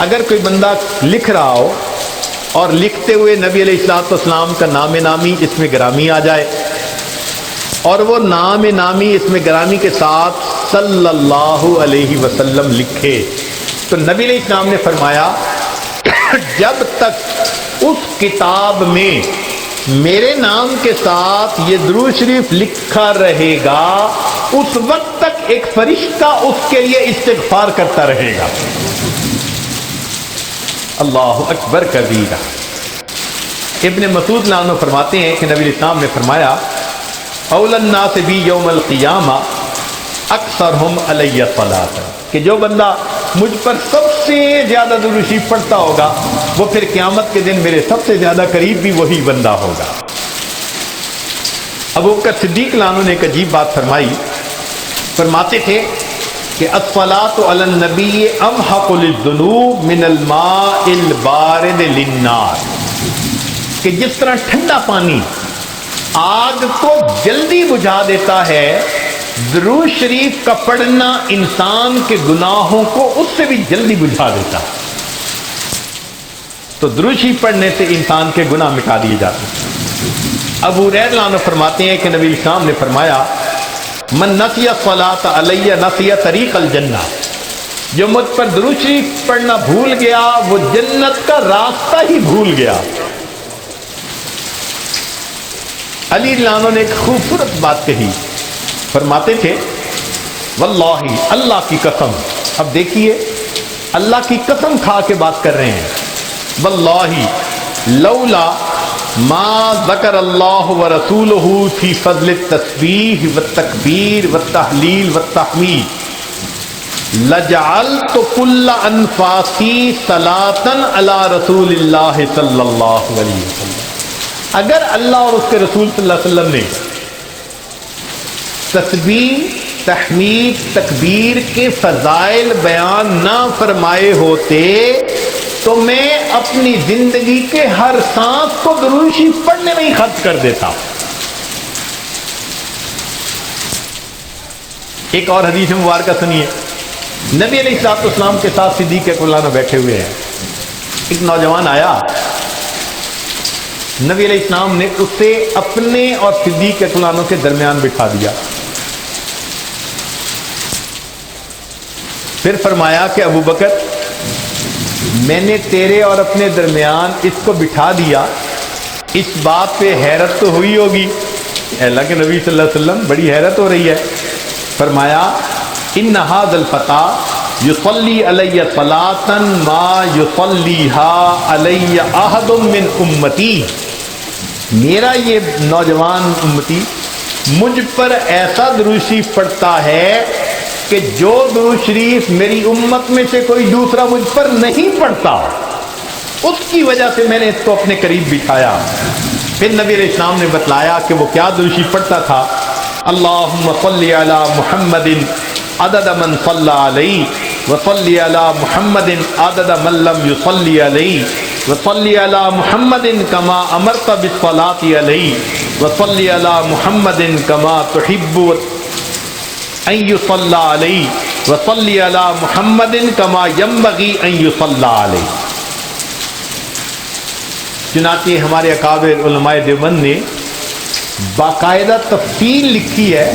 اگر کوئی بندہ لکھ رہا ہو اور لکھتے ہوئے نبی علیہ الصلوۃ والسلام کا نام نامی اس میں گرامی آ جائے اور وہ نام نامی اس میں گرامی کے ساتھ صلی اللہ علیہ وسلم لکھے تو نبی علیہ السلام نے فرمایا جب تک اس کتاب میں میرے نام کے ساتھ یہ درود شریف لکھا رہے گا اس وقت تک ایک فرشتہ اس کے لیے استغفار کرتا رہے گا۔ اللہ اکبر کبیرہ۔ ابن مسعود عنہ فرماتے ہیں کہ نبی علیہ السلام نے فرمایا اول الناس بی یوم القیامہ اکثرہم علی صلاۃ، کہ جو بندہ مجھ پر سب سے زیادہ درود شریف پڑھتا ہوگا وہ پھر قیامت کے دن میرے سب سے زیادہ قریب بھی وہی بندہ ہوگا۔ ابو بکر صدیق عنہ نے ایک عجیب بات فرمائی، فرماتے تھے کہ الصلاۃ علی النبی امحق للذنوب من الماء البارد للنار، کہ جس طرح ٹھنڈا پانی آگ کو جلدی بجھا دیتا ہے، درود شریف کا پڑھنا انسان کے گناہوں کو اس سے بھی جلدی بجھا دیتا ہے۔ تو درود شریف پڑھنے سے انسان کے گناہ مٹا دیے جاتے ہیں۔ ابو ہریرہ عنہ فرماتے ہیں کہ نبی اسلام نے فرمایا من نسی الصلاۃ علی نسی طریق الجنہ، جو مجھ پر درود شریف پڑھنا بھول گیا وہ جنت کا راستہ ہی بھول گیا۔ علی رضی اللہ عنہ نے ایک خوبصورت بات کہی، فرماتے تھے واللہ، اللہ کی قسم، اب دیکھیے اللہ کی قسم کھا کے بات کر رہے ہیں، واللہ لولا ما ذکر اللہ ورسولہ فی فضل التسبیح والتکبیر والتحلیل والتحمید لجعلت کل انفاسی صلاۃ علی رسول اللہ صلی اللہ علیہ وسلم۔ اگر اللہ اور اس کے رسول صلی اللہ علیہ وسلم نے تسبیح، تحمید، تکبیر کے فضائل بیان نہ فرمائے ہوتے تو میں اپنی زندگی کے ہر سانس کو درود شریف پڑھنے میں ہی خرچ کر دیتا۔ ایک اور حدیث مبارکہ سنیے، نبی علیہ الصلوۃ والسلام کے ساتھ صدیق اکبر عنہ بیٹھے ہوئے ہیں، ایک نوجوان آیا، نبی علیہ السلام نے اسے اپنے اور صدیق اکبر عنہ کے درمیان بٹھا دیا، پھر فرمایا کہ ابو بکر میں نے تیرے اور اپنے درمیان اس کو بٹھا دیا، اس بات پہ حیرت تو ہوئی ہوگی، اللہ کے نبی صلی اللہ علیہ وسلم بڑی حیرت ہو رہی ہے۔ فرمایا ان ھذا الفتى یصلی علی صلاۃ ما یصلیھا علی احد من امتی، میرا یہ نوجوان امتی مجھ پر ایسا درود شریف پڑھتا ہے کہ جو درود شریف میری امت میں سے کوئی دوسرا مجھ پر نہیں پڑھتا، اس کی وجہ سے میں نے اس کو اپنے قریب بٹھایا۔ پھر نبی علیہ السلام نے بتلایا کہ وہ کیا درود شریف پڑھتا تھا، اللہم صلی علی محمد عدد من صلی علیہ وصلی علی محمد عدد من لم یصلی علیہ وصلی علی محمد کما امرت بالصلاۃ علیہ وصلی علی محمد کما تحب ان یصلی علیہ وصلی علی محمد کما ینبغی ان یصلی علیہ۔ چنانچہ ہمارے اکابر علماء دیوبند نے باقاعدہ تفصیل لکھی ہے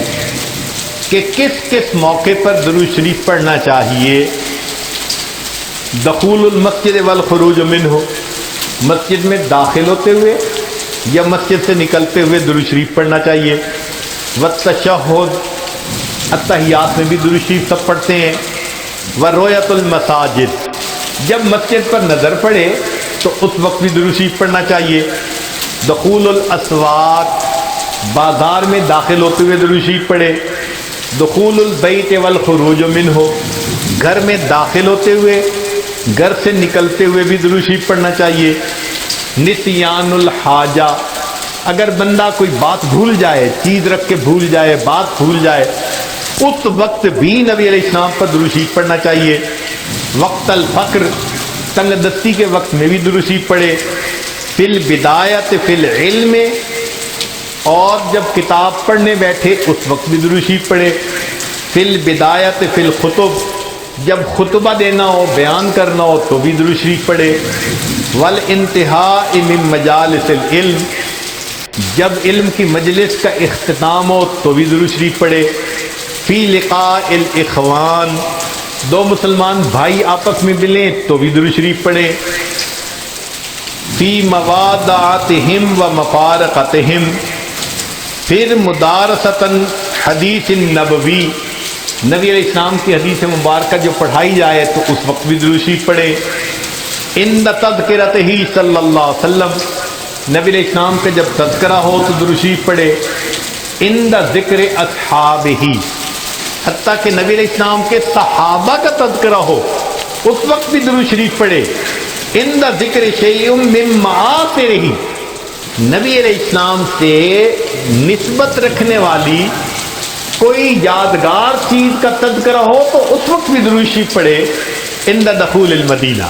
کہ کس کس موقع پر درود شریف پڑھنا چاہیے۔ دخول المسجد والخروج منہ، مسجد میں داخل ہوتے ہوئے یا مسجد سے نکلتے ہوئے درود شریف پڑھنا چاہیے۔ والتشہد، التحیات میں بھی درود شریف سب پڑھتے ہیں۔ ورؤیت المساجد، جب مسجد پر نظر پڑے تو اس وقت بھی درود شریف پڑھنا چاہیے۔ دخول الاسواق، بازار میں داخل ہوتے ہوئے درود شریف پڑھے۔ دخول البیت والخروج منہ، گھر میں داخل ہوتے ہوئے گھر سے نکلتے ہوئے بھی درود شریف پڑھنا چاہیے۔ نسیان الحاجہ، اگر بندہ کوئی بات بھول جائے، چیز رکھ کے بھول جائے، بات بھول جائے، اس وقت بھی نبی علیہ السلام پر درود شریف پڑھنا چاہیے۔ وقت الفقر، تنگ دستی کے وقت میں بھی درود شریف پڑھے۔ فی البدایت فی العلم، اور جب کتاب پڑھنے بیٹھے اس وقت بھی درود شریف پڑھے۔ فی البدایت فی الخطب، جب خطبہ دینا ہو، بیان کرنا ہو تو بھی درود شریف پڑھے۔ والانتہاء من مجالس العلم، جب علم کی مجلس کا اختتام ہو تو بھی درود شریف پڑھے۔ فی لقاء الاخوان، دو مسلمان بھائی آپس میں ملیں تو بھی درود شریف پڑھے۔ فی موادعتہم و مفارقتہم، پھر مدارستاً حدیث نبوی، نبی علیہ السلام کی حدیث مبارکہ جو پڑھائی جائے تو اس وقت بھی درود شریف پڑھے۔ عند تذکرتہ صلی اللہ علیہ وسلم، نبی علیہ السلام کا جب تذکرہ ہو تو درود شریف پڑھے۔ عند ذکر اصحابہ، حتیٰ کہ نبی علیہ السلام کے صحابہ کا تذکرہ ہو اس وقت بھی درود شریف پڑھے۔ عند ذکر شیء من معاصرہ، نبی علیہ السلام سے نسبت رکھنے والی کوئی یادگار چیز کا تذکرہ ہو تو اس وقت بھی درود شریف پڑھے۔ عند دخول المدینہ،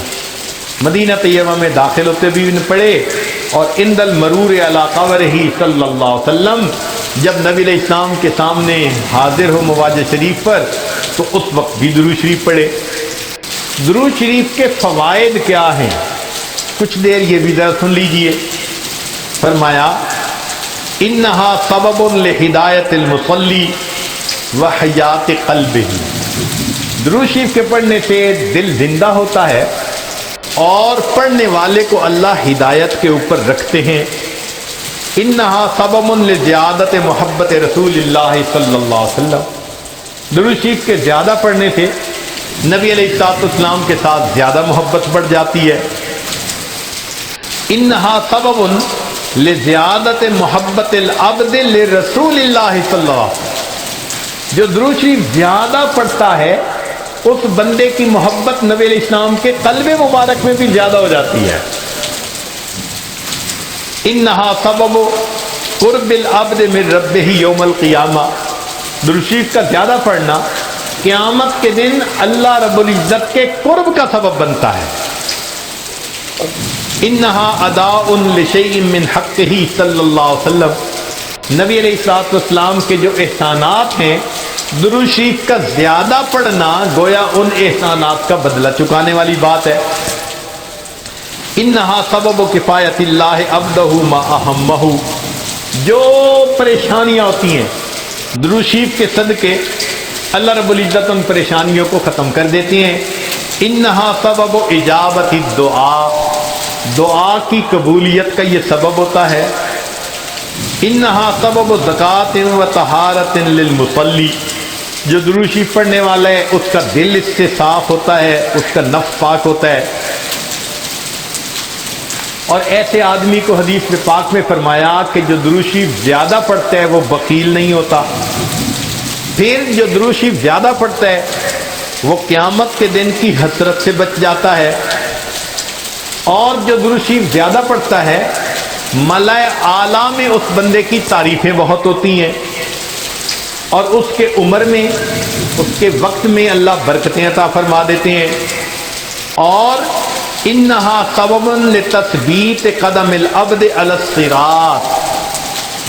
مدینہ طیبہ میں داخل ہوتے بھی پڑھے، اور عند المرور علی قبرہ صلی اللہ علیہ وسلم، جب نبی علیہ السلام کے سامنے حاضر ہو مواجہ شریف پر تو اس وقت بھی درود شریف پڑھے۔ درود شریف کے فوائد کیا ہیں؟ کچھ دیر یہ بھی ذرا سن لیجئے۔ فرمایا انہا سبب لہدایت المصلی و حیات قلبہ، درود شریف کے پڑھنے سے دل زندہ ہوتا ہے اور پڑھنے والے کو اللہ ہدایت کے اوپر رکھتے ہیں۔ انہا سبب لزیادت محبت رسول اللہ صلی اللہ علیہ وسلم، درود شریف کے زیادہ پڑھنے سے نبی علیہ الصلوۃ والسلام کے ساتھ زیادہ محبت بڑھ جاتی ہے۔ انہا سبب لزیادت محبت العبد لرسول اللہ صلی اللہ علیہ وسلم، جو درود شریف زیادہ پڑھتا ہے اس بندے کی محبت نبی علیہ السلام کے قلب مبارک میں بھی زیادہ ہو جاتی ہے۔ انہا سبب قرب العبد من ربہ یوم القیامہ، درود شریف کا زیادہ پڑھنا قیامت کے دن اللہ رب العزت کے قرب کا سبب بنتا ہے۔ انہا اداء لشیء من حقہ صلی اللہ علیہ وسلم، نبی علیہ الصلوۃ والسلام کے جو احسانات ہیں، درود شریف کا زیادہ پڑھنا گویا ان احسانات کا بدلہ چکانے والی بات ہے۔ انہا سبب کفایت اللہ عبدہ ما اہمہ، جو پریشانیاں ہوتی ہیں درود شریف کے صدقے اللہ رب العزت ان پریشانیوں کو ختم کر دیتے ہیں۔ انہا سبب اجابت الدعاء، دعا کی قبولیت کا یہ سبب ہوتا ہے۔ انہا سبب زکوٰۃ و طہارت للمصلی، جو درود شریف پڑھنے والا ہے اس کا دل اس سے صاف ہوتا ہے، اس کا نفس پاک ہوتا ہے۔ اور ایسے آدمی کو حدیث پاک میں فرمایا کہ جو درود شریف زیادہ پڑھتا ہے وہ بخیل نہیں ہوتا۔ پھر جو درود شریف زیادہ پڑھتا ہے وہ قیامت کے دن کی حسرت سے بچ جاتا ہے، اور جو درود شریف زیادہ پڑھتا ہے ملائے اعلیٰ میں اس بندے کی تعریفیں بہت ہوتی ہیں، اور اس کے عمر میں، اس کے وقت میں اللہ برکتیں عطا فرما دیتے ہیں۔ اور انہا سبب لتثبیت قدم العبد علی الصراط،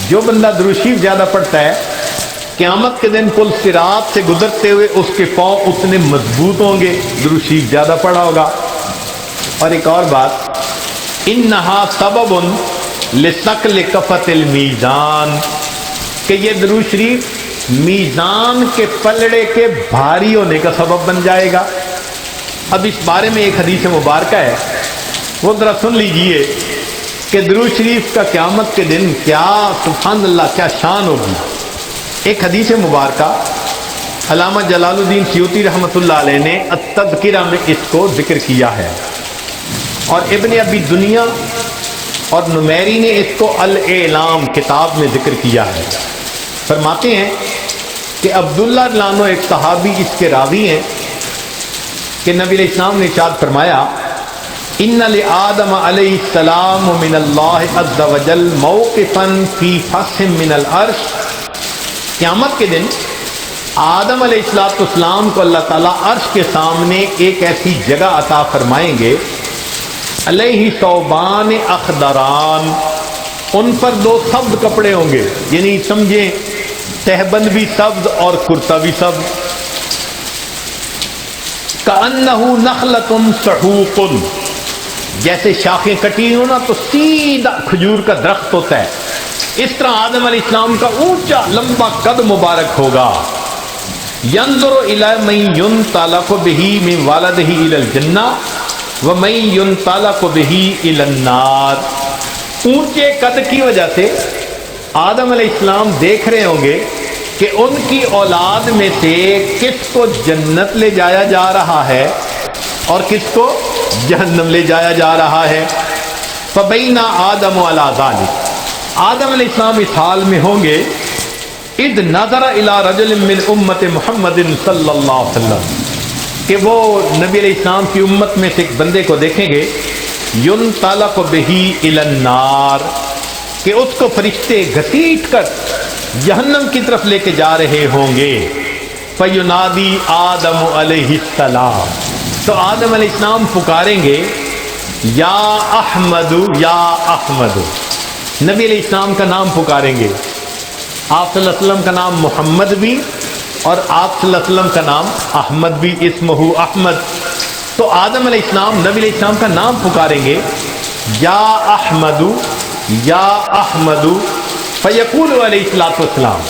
جو بندہ درود شریف زیادہ پڑھتا ہے قیامت کے دن پل صراط سے گزرتے ہوئے اس کے پاؤں اتنے مضبوط ہوں گے، درود شریف زیادہ پڑھا ہوگا۔ اور ایک اور بات، انہا سبب لثقل کفۃ المیزان، کہ یہ درود شریف میزان کے پلڑے کے بھاری ہونے کا سبب بن جائے گا۔ اب اس بارے میں ایک حدیث مبارکہ ہے، وہ ذرا سن لیجئے کہ درود شریف کا قیامت کے دن کیا، سبحان اللہ، کیا شان ہوگی۔ ایک حدیث مبارکہ علامہ جلال الدین سیوطی رحمۃ اللہ علیہ نے التذکرہ میں اس کو ذکر کیا ہے، اور ابن ابی دنیا اور نمیری نے اس کو الاعلام کتاب میں ذکر کیا ہے۔ فرماتے ہیں کہ عبداللہ لانو ایک صحابی اس کے راوی ہیں کہ نبی علیہ السلام نے ارشاد فرمایا ان لآدم علیہ السلام من اللہ عز وجل موقفا فی فصح من العرش، قیامت کے دن آدم علیہ السلام کو اللہ تعالیٰ عرش کے سامنے ایک ایسی جگہ عطا فرمائیں گے، علیہ ثوبان اخضران، ان پر دو سبز کپڑے ہوں گے، یعنی سمجھیں تہبند بھی سبز اور کرتا بھی سبز۔ کأنہ نخلۃ سحوق، جیسے شاخیں کٹی ہو نا تو سیدھا کھجور کا درخت ہوتا ہے، اس طرح آدم علیہ السلام کا اونچا لمبا قد مبارک ہوگا۔ ینظر الی من ینطلق بہ من والدہ الی الجنہ ومن ینطلق بہ الی النار۔ اونچے قد کی وجہ سے آدم علیہ السلام دیکھ رہے ہوں گے کہ ان کی اولاد میں سے کس کو جنت لے جایا جا رہا ہے اور کس کو جہنم لے جایا جا رہا ہے۔ فبین آدم علی ذلک، آدم علیہ السلام اس حال میں ہوں گے، اذ نظر الی رجل من امت محمد صلی اللہ علیہ وسلم، کہ وہ نبی علیہ السلام کی امت میں سے ایک بندے کو دیکھیں گے، ینطلق بہ الی النار، کہ اس کو فرشتے گھسیٹ کر جہنم کی طرف لے کے جا رہے ہوں گے۔ فینادی آدم علیہ السلام، تو آدم علیہ السلام پکاریں گے، یا احمد یا احمد، نبی علیہ السلام کا نام پکاریں گے۔ آپ صلی اللہ علیہ وسلم کا نام محمد بھی اور آپ صلی اللہ علیہ وسلم کا نام احمد بھی، اسمہ احمد۔ تو آدم علیہ السلام نبی علیہ السلام کا نام پکاریں گے، یا احمد یا احمد، فیقول علیہ الصلوۃ والسلام،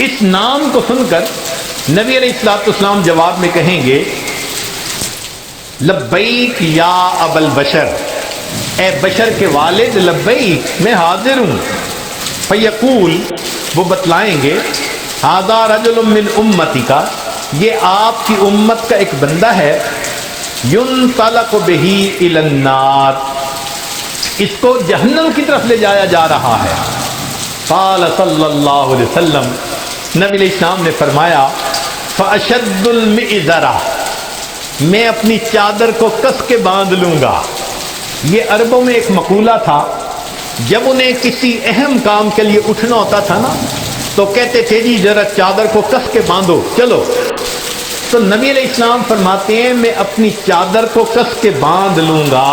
اس نام کو سن کر نبی علیہ الصلوۃ والسلام جواب میں کہیں گے، لبیک یا ابا البشر، اے بشر کے والد، لبیک میں حاضر ہوں۔ فیقول، وہ بتلائیں گے، ھذا رجل من امتی کا، یہ آپ کی امت کا ایک بندہ ہے، ینطلق بہ الی النار، اس کو جہنم کی طرف لے جایا جا رہا ہے۔ قال صلی اللہ علیہ وسلم، نبی علیہ السلام نے فرمایا، فاشد المئزرہ، میں اپنی چادر کو کس کے باندھ لوں گا۔ یہ عربوں میں ایک مقولہ تھا، جب انہیں کسی اہم کام کے لیے اٹھنا ہوتا تھا نا تو کہتے تھے جی ذرا چادر کو کس کے باندھو چلو۔ تو نبی علیہ السلام فرماتے ہیں میں اپنی چادر کو کس کے باندھ لوں گا،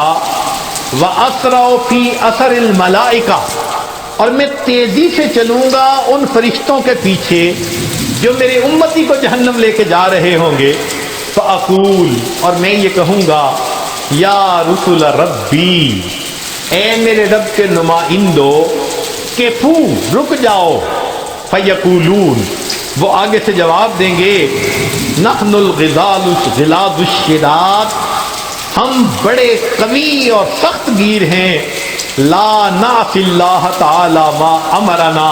وَأَسْرَعُ فِي أَثَرِ الْمَلَائِكَةِ، اور میں تیزی سے چلوں گا ان فرشتوں کے پیچھے جو میرے امتی کو جہنم لے کے جا رہے ہوں گے۔ فَأَقُولُ، اور میں یہ کہوں گا، یا رسول ربی، اے میرے رب کے نمائندو، کفو، رک جاؤ۔ فیقولون، وہ آگے سے جواب دیں گے، نحن الغزال غلاظ الشداد، ہم بڑے قوی اور سخت گیر ہیں، لا نعصی اللہ تعالی ما امرنا،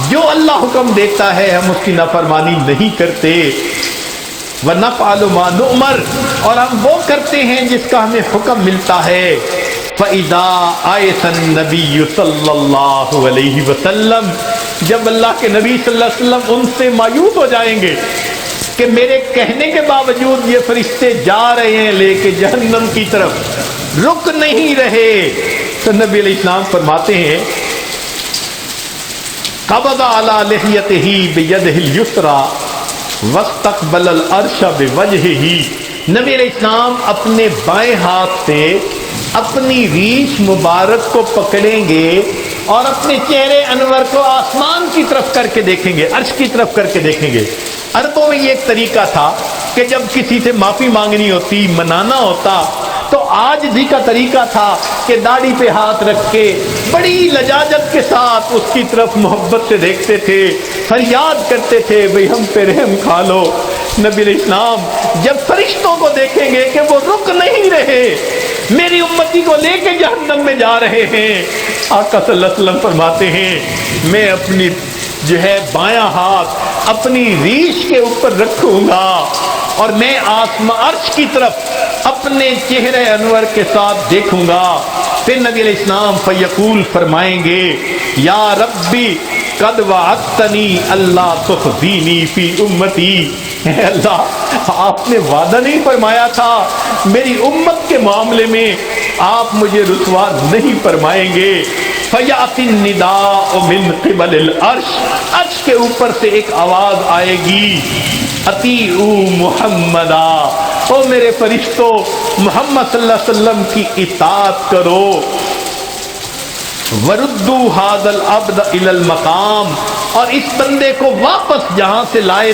جو اللہ حکم دیتا ہے ہم اس کی نافرمانی نہیں کرتے، وَنَفْعَلُ مَا نُؤْمَرُ، اور ہم وہ کرتے ہیں جس کا ہمیں حکم ملتا ہے۔ فَإِذَا آیَسَ النَّبِيُّ صلی اللہ علیہ وسلم، جب اللہ کے نبی صلی اللہ علیہ وسلم ان سے مایوس ہو جائیں گے کہ میرے کہنے کے باوجود یہ فرشتے جا رہے ہیں لے کے جہنم کی طرف، رک نہیں رہے، تو نبی علیہ السلام فرماتے ہیں، قبض علی لحیتہ بیدہ الیسریٰ واستقبل العرش بوجہہ، نبی علیہ السلام اپنے بائیں ہاتھ سے اپنی ریش مبارک کو پکڑیں گے اور اپنے چہرے انور کو آسمان کی طرف کر کے دیکھیں گے، عرش کی طرف کر کے دیکھیں گے۔ عربوں میں یہ ایک طریقہ تھا کہ جب کسی سے معافی مانگنی ہوتی، منانا ہوتا، تو عاجزی کا طریقہ تھا کہ داڑھی پہ ہاتھ رکھ کے بڑی لجاجت کے ساتھ اس کی طرف محبت سے دیکھتے تھے، فریاد کرتے تھے، بھئی ہم پہ رحم کھا لو۔ نبی علیہ السلام جب فرشتوں کو دیکھیں گے کہ وہ رک نہیں رہے، میری امتی کو لے کے جہنم میں جا رہے ہیں، آقا صلی اللہ علیہ وسلم فرماتے ہیں، میں اپنی بایاں ہاتھ اپنی ریش کے اوپر رکھوں گا اور میں آسمان عرش کی طرف اپنے چہرے انور کے ساتھ دیکھوں گا۔ پھر نبی علیہ السلام فیقول فرمائیں گے، یا ربی قد وعدتنی اللہ تخزینی فی امتی، اے اللہ آپ نے وعدہ نہیں فرمایا تھا میری امت کے معاملے میں آپ مجھے رسوا نہیں فرمائیں گے۔ فیاتی النداء من قبل العرش، عرش کے اوپر سے ایک آواز آئے گی، اطیعوا محمدا، او میرے فرشتوں محمد صلی اللہ علیہ وسلم کی اطاعت کرو، وردوا ھذا العبد الی المقام، اور اس بندے کو واپس جہاں سے لائے